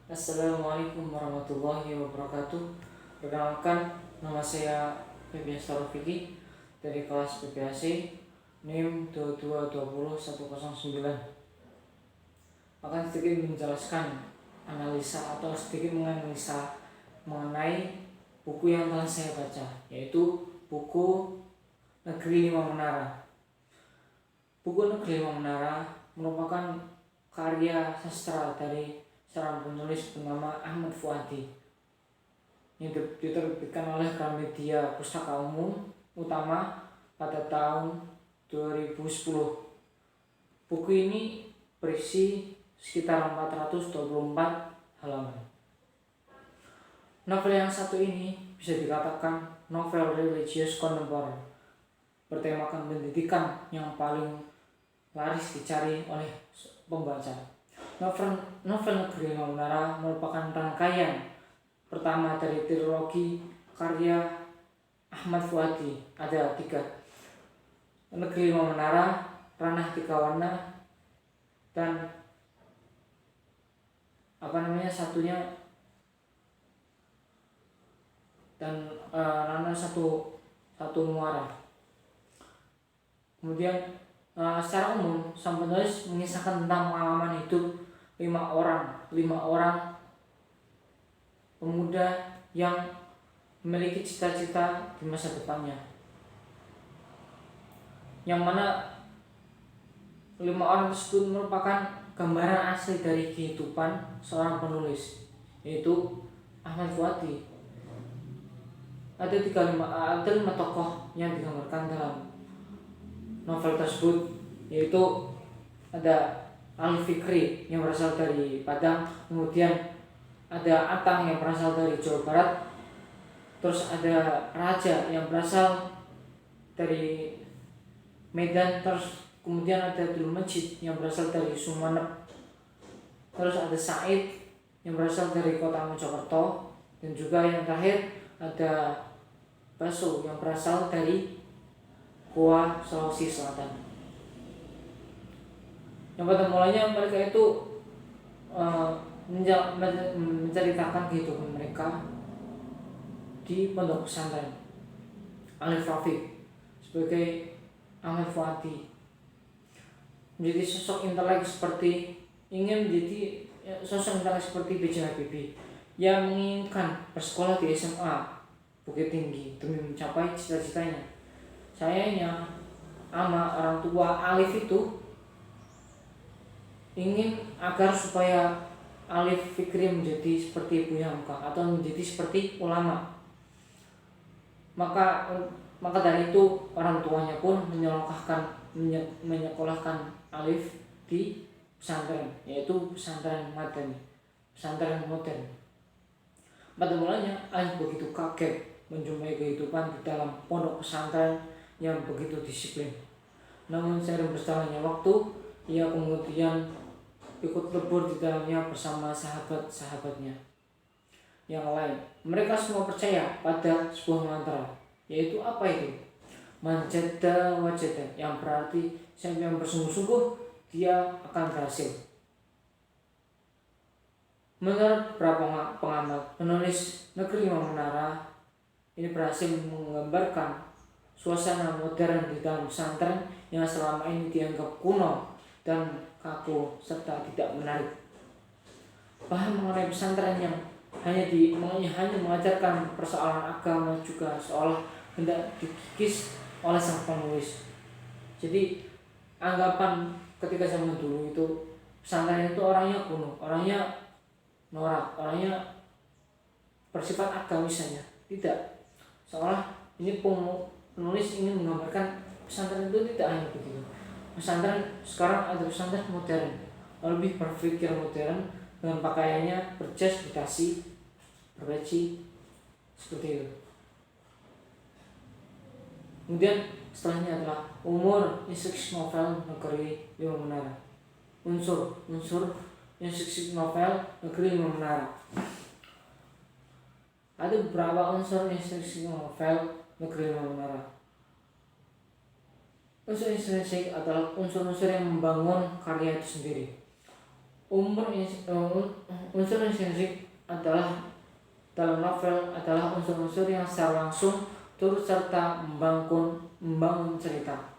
Assalamualaikum warahmatullahi wabarakatuh. Perkenalkan, nama saya Febian Starofiki dari kelas PPAC NIM 2220-109. Akan sedikit menjelaskan analisa atau sedikit menganalisa mengenai buku yang telah saya baca, yaitu buku Negeri Lima Menara. Buku Negeri Lima Menara merupakan karya sastra dari seorang penulis bernama Ahmad Fuadi yang diterbitkan oleh Gramedia Pustaka Umum Utama pada tahun 2010. Buku ini berisi sekitar 424 halaman. Novel yang satu ini bisa dikatakan novel religius kontemporer, bertemakan pendidikan yang paling laris dicari oleh pembaca. Novel Negeri Lima Menara merupakan rangkaian pertama dari trilogi karya Ahmad Fuadi. Ada 3: Negeri Lima Menara, Ranah Tiga Warna, dan satunya dan Ranah satu muara. Kemudian secara umum sang penulis mengisahkan tentang pengalaman hidup lima orang pemuda yang memiliki cita-cita di masa depannya, yang mana 5 orang tersebut merupakan gambaran asli dari kehidupan seorang penulis, yaitu Ahmad Fuadi. Ada 5 tokoh yang digambarkan dalam novel tersebut, yaitu ada Ali Fikri yang berasal dari Padang, kemudian ada Atang yang berasal dari Jawa Barat, terus ada Raja yang berasal dari Medan, terus kemudian ada Abdul Majid yang berasal dari Sumeneb, terus ada Said yang berasal dari kota Mojokerto, dan juga yang terakhir ada Baso yang berasal dari Goa, Sulawesi Selatan. Yang pada mulanya mereka itu menceritakan kehidupan mereka di pondok pesantren Alif Rafiq sebagai Ahmad Fuadi, menjadi sosok intelek seperti B.J. Habibie yang menginginkan bersekolah di SMA Bukit Tinggi demi mencapai cita-citanya. Sayangnya orang tua Alif itu ingin agar supaya Alif Fikri menjadi seperti Ibu Hamka atau menjadi seperti ulama. Maka dari itu orang tuanya pun menyekolahkan Alif di pesantren, yaitu pesantren Madani, pesantren modern. Pada mulanya Alif begitu kaget menjumpai kehidupan di dalam pondok pesantren yang begitu disiplin. Namun seiring berjalannya waktu, ia kemudian ikut lebur di dalamnya bersama sahabat-sahabatnya yang lain. Mereka semua percaya pada sebuah mantra, yaitu apa itu? Manjada wajada, yang berarti siapa yang bersungguh-sungguh dia akan berhasil. Menurut beberapa pengamat, penulis Negeri Lima Menara ini berhasil menggambarkan suasana modern di dalam pesantren yang selama ini dianggap kuno dan kaku serta tidak menarik. Paham mengenai pesantren yang hanya mengajarkan persoalan agama juga seolah hendak dikikis oleh sang penulis. Jadi anggapan ketika zaman dulu itu pesantren itu orangnya kuno, orangnya norak, orangnya bersifat agamis saja. Tidak, seolah ini penulis ingin menggambarkan pesantren itu tidak hanya begitu. Pesantren sekarang ada pesantren modern, lebih berpikir modern, dengan pakaiannya berjas, berdasi, berpeci, seperti itu. Kemudian setelahnya adalah umur instruksi novel Negeri Lima Menara. Unsur instruksi novel Negeri Lima Menara. Ada beberapa unsur instruksi novel Negeri Lima Menara. Unsur intrinsik adalah unsur-unsur yang membangun karya itu sendiri. Unsur intrinsik adalah dalam novel adalah unsur-unsur yang secara langsung turut serta membangun cerita.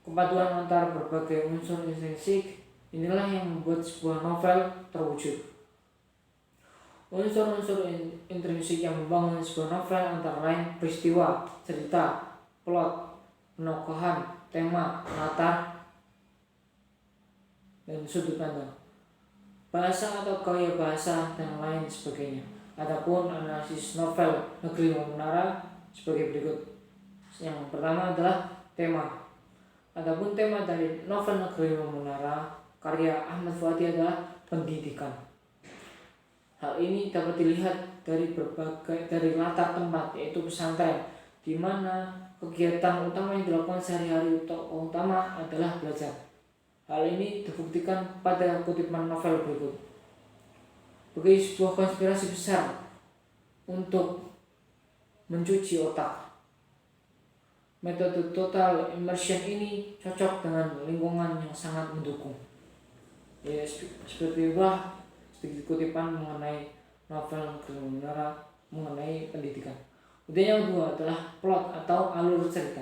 Kepaduan antara berbagai unsur intrinsik inilah yang membuat sebuah novel terwujud. Unsur-unsur intrinsik yang membangun sebuah novel antara lain peristiwa, cerita, plot, penokohan, tema, latar, dan sudut pandang, bahasa atau gaya bahasa, dan lain sebagainya. Adapun analisis novel Negeri Menara sebagai berikut. Yang pertama adalah tema. Adapun tema dari novel Negeri Menara karya Ahmad Fuadi adalah pendidikan. Hal ini dapat dilihat dari latar tempat, yaitu pesantren, di mana kegiatan utama yang dilakukan sehari-hari tokoh utama adalah belajar. Hal ini dibuktikan pada kutipan novel berikut. Bagi sebuah konspirasi besar untuk mencuci otak, metode total immersion ini cocok dengan lingkungan yang sangat mendukung. Ya, seperti itulah sedikit kutipan mengenai novel Menara mengenai pendidikan. Kemudian yang kedua adalah plot atau alur cerita.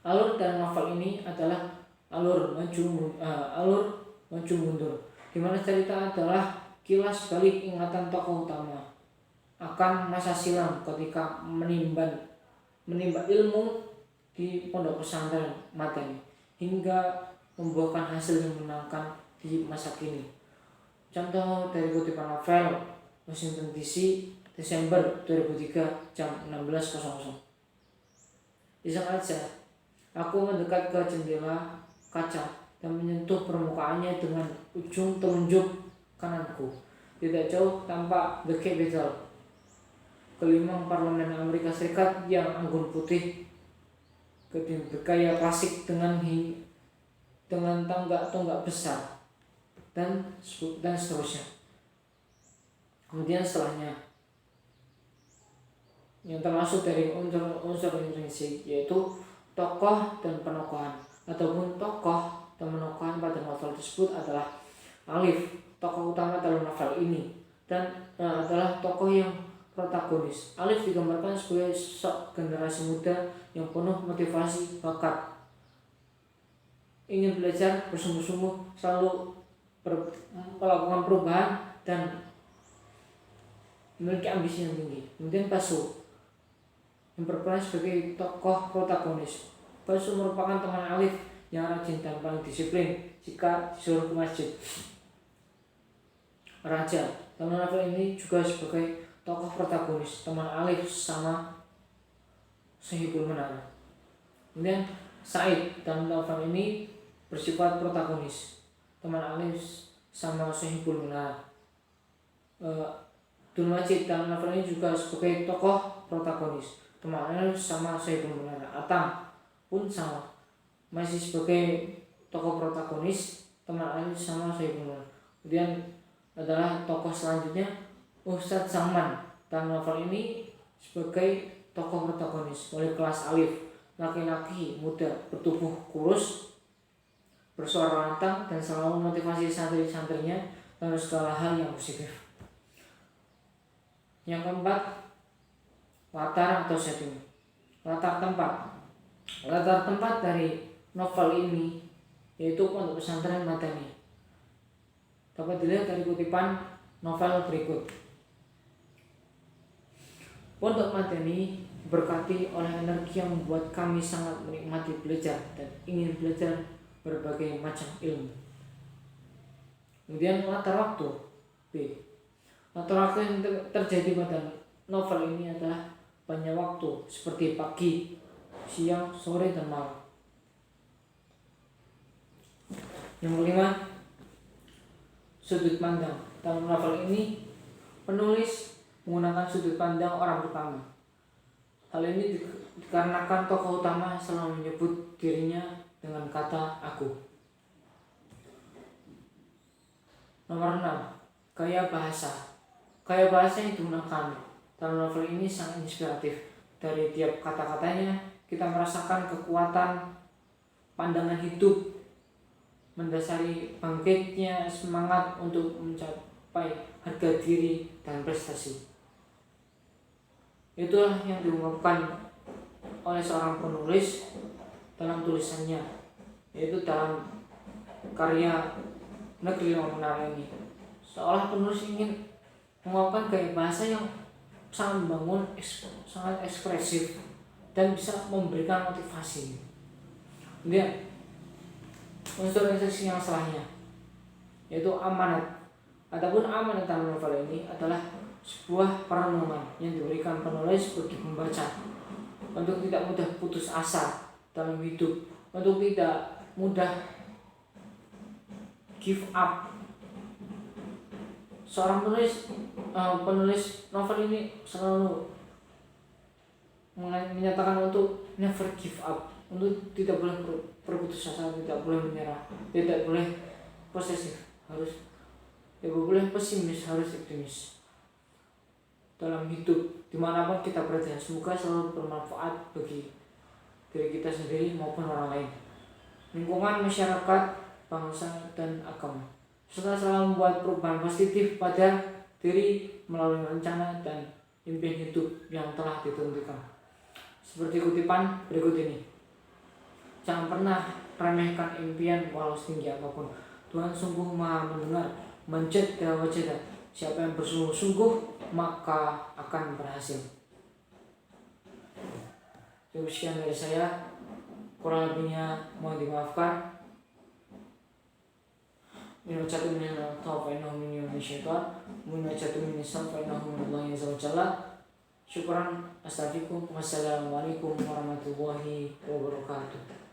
Alur dari novel ini adalah alur maju mundur, di mana cerita adalah kilas balik ingatan tokoh utama akan masa silam ketika menimba ilmu di pondok pesantren Madani hingga membuahkan hasil yang menyenangkan di masa kini. Contoh dari kutipan novel Washington DC Desember 2003 jam 16.00. Iseng aja aku mendekat ke jendela kaca dan menyentuh permukaannya dengan ujung telunjuk kananku. Tidak jauh tampak The Capitol, gelimang parlemen Amerika Serikat yang anggun putih, gedung bergaya klasik dengan tonggak besar, dan seterusnya. Kemudian setelahnya yang termasuk dari unsur intrinsik, yaitu tokoh dan penokohan. Adapun tokoh dan penokohan pada novel tersebut adalah Alif, tokoh utama dalam novel ini, dan adalah tokoh yang protagonis. Alif digambarkan sebagai sosok generasi muda yang penuh motivasi, bakat, ingin belajar bersungguh-sungguh, selalu melakukan perubahan, dan memiliki ambisi yang tinggi. Kemudian Basu yang berperan sebagai tokoh protagonis. Basu merupakan teman Alif yang rajin dan paling disiplin jika disuruh ke masjid. Raja dalam novel ini juga sebagai tokoh protagonis, teman Alif sama Sohibul Menara. Kemudian Said dalam novel ini bersifat protagonis, teman Alif sama Sohibul Menara. Dul Majid dalam novel ini juga sebagai tokoh protagonis, teman Alif sama Sohibul Menara. Atam pun sama, masih sebagai tokoh protagonis, teman Alif sama Sohibul Menara. Kemudian adalah tokoh selanjutnya Ustadz Zaman dalam novel ini sebagai tokoh protagonis, wali kelas Alif, laki-laki muda bertubuh kurus, bersuara lantang, dan selalu memotivasi santri-santrinya dalam segala hal yang positif. Yang keempat, latar atau setting. Latar tempat dari novel ini yaitu pondok pesantren Madani. Dapat dilihat dari kutipan novel berikut. Pondok Madani berkati oleh energi yang membuat kami sangat menikmati belajar dan ingin belajar berbagai macam ilmu. Kemudian latar waktu B. Latar waktu yang terjadi pada novel ini adalah banyak waktu seperti pagi, siang, sore, dan malam. Yang kelima, sudut pandang. Dalam novel ini penulis menggunakan sudut pandang orang pertama. Hal ini dikarenakan tokoh utama selalu menyebut dirinya dengan kata aku. Nomor 6, gaya bahasa. Gaya bahasa yang digunakan dalam novel ini sangat inspiratif. Dari tiap kata-katanya kita merasakan kekuatan pandangan hidup mendasari bangkitnya semangat untuk mencapai harga diri dan prestasi. Itulah yang diungkapkan oleh seorang penulis dalam tulisannya, yaitu dalam karya Negeri Lima Menara ini. Seolah penulis ingin mengungkapkan gaya bahasa yang sangat membangun, sangat ekspresif, dan bisa memberikan motivasi. Kemudian unsur instruksi yang salahnya, yaitu amanat. Adapun amanat dalam novel ini adalah sebuah perenungan yang diberikan penulis bagi pembaca untuk tidak mudah putus asa dalam hidup, untuk tidak mudah give up. Seorang penulis novel ini selalu menyatakan untuk never give up, untuk tidak boleh berputus asa, tidak boleh menyerah, tidak boleh posesif, tidak boleh pesimis, harus optimis dalam hidup dimanapun kita berada. Semoga selalu bermanfaat bagi diri kita sendiri maupun orang lain, lingkungan, masyarakat, bangsa, dan agama, serta selalu membuat perubahan positif pada diri melalui rencana dan impian hidup yang telah ditentukan. Seperti kutipan berikut ini: jangan pernah remehkan impian walau setinggi apapun. Tuhan sungguh maha mendengar, menjaga wajah. Siapa yang bersungguh-sungguh maka akan berhasil. Cukup sekian dari saya, kurang lebihnya mohon dimaafkan. Min wajatu min al-tawaf innahu min syaitan, min wajatu min isaf innahu min Allah azza wa jalla. Syukran, astaghfirukum, wassalamualaikum warahmatullahi wabarakatuh.